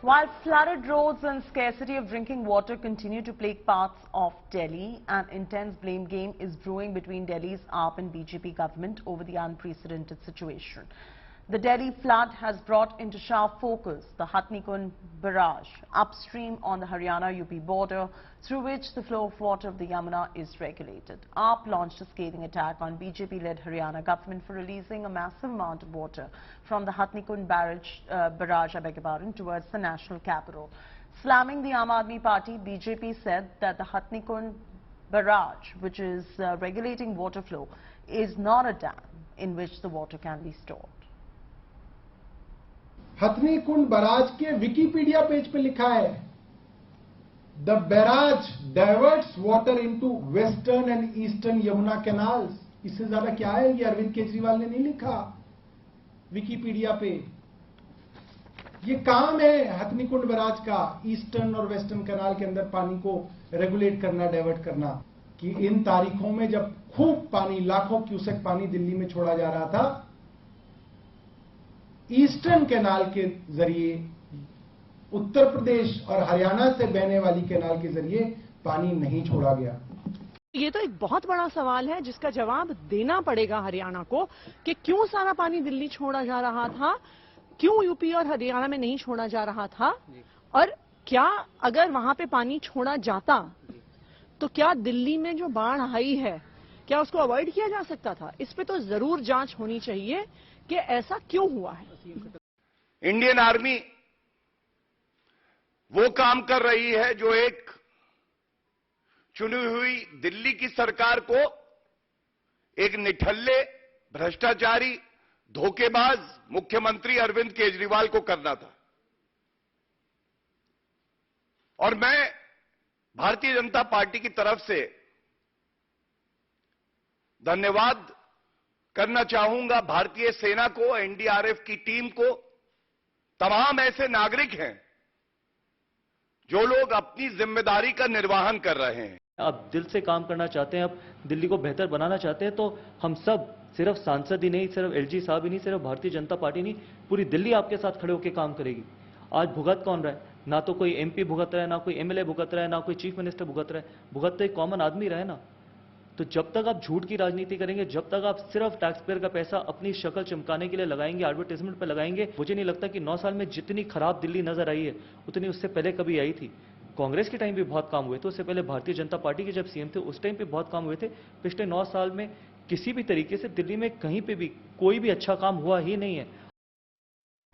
While flooded roads and scarcity of drinking water continue to plague parts of Delhi, an intense blame game is brewing between Delhi's AAP and BJP government over the unprecedented situation. The Delhi flood has brought into sharp focus the Hatnikund barrage upstream on the Haryana-UP border, through which the flow of water of the Yamuna is regulated. AAP launched a scathing attack on BJP-led Haryana government for releasing a massive amount of water from the Hatnikund barrage towards the national capital. Slamming the Aam Aadmi Party, BJP said that the Hatnikund barrage, which is regulating water flow, is not a dam in which the water can be stored. Hathnikund barrage के Wikipedia page पे लिखा है, the barrage diverts water into western and eastern Yamuna canals. इससे ज्यादा क्या है? ये अरविंद केजरीवाल ने नहीं लिखा विकिपीडिया पे। ये काम है हथनीकुंड बैराज का, ईस्टर्न और वेस्टर्न कैनाल के अंदर पानी को रेगुलेट करना, डाइवर्ट करना। कि इन तारीखों में जब खूब पानी, लाखों क्यूसेक पानी दिल्ली में छोड़ा जा रहा था, ईस्टर्न कैनाल के जरिए उत्तर प्रदेश और हरियाणा से बहने वाली कैनाल के जरिए पानी नहीं छोड़ा गया। ये तो एक बहुत बड़ा सवाल है जिसका जवाब देना पड़ेगा हरियाणा को कि क्यों सारा पानी दिल्ली छोड़ा जा रहा था, क्यों यूपी और हरियाणा में नहीं छोड़ा जा रहा था, और क्या अगर वहां पे पानी छोड़ा जाता तो क्या दिल्ली में जो बाढ़ आई है क्या उसको अवॉइड किया जा सकता था? इस पे तो जरूर जांच होनी चाहिए कि ऐसा क्यों हुआ है। इंडियन आर्मी वो काम कर रही है जो एक चुनी हुई दिल्ली की सरकार को एक निठल्ले, भ्रष्टाचारी, धोखेबाज मुख्यमंत्री अरविंद केजरीवाल को करना था। और मैं भारतीय जनता पार्टी की तरफ से धन्यवाद करना चाहूंगा भारतीय सेना को, एनडीआरएफ की टीम को, तमाम ऐसे नागरिक हैं जो लोग अपनी जिम्मेदारी का निर्वहन कर रहे हैं। आप दिल से काम करना चाहते हैं, आप दिल्ली को बेहतर बनाना चाहते हैं, तो हम सब, सिर्फ सांसद ही नहीं, सिर्फ एलजी साहब ही नहीं, सिर्फ भारतीय जनता पार्टी नहीं, पूरी दिल्ली आपके साथ खड़े होकर काम करेगी। आज भुगत कौन रहा है? ना तो कोई एमपी भुगत रहा है, ना कोई एमएलए भुगत रहा है, ना कोई चीफ मिनिस्टर भुगत रहा है। भुगत तो एक कॉमन आदमी रहे ना। तो जब तक आप झूठ की राजनीति करेंगे, जब तक आप सिर्फ टैक्स पेयर का पैसा अपनी शक्ल चमकाने के लिए लगाएंगे, एडवर्टाइजमेंट पे लगाएंगे, मुझे नहीं लगता कि 9 साल में जितनी खराब दिल्ली नजर आई है उतनी उससे पहले कभी आई थी। कांग्रेस के टाइम भी बहुत काम हुए थे, उससे पहले भारतीय जनता पार्टी के जब सीएम थे उस टाइम पे बहुत काम हुए थे। पिछले 9 साल में किसी भी तरीके से दिल्ली में कहीं पे भी कोई भी अच्छा काम हुआ ही नहीं है।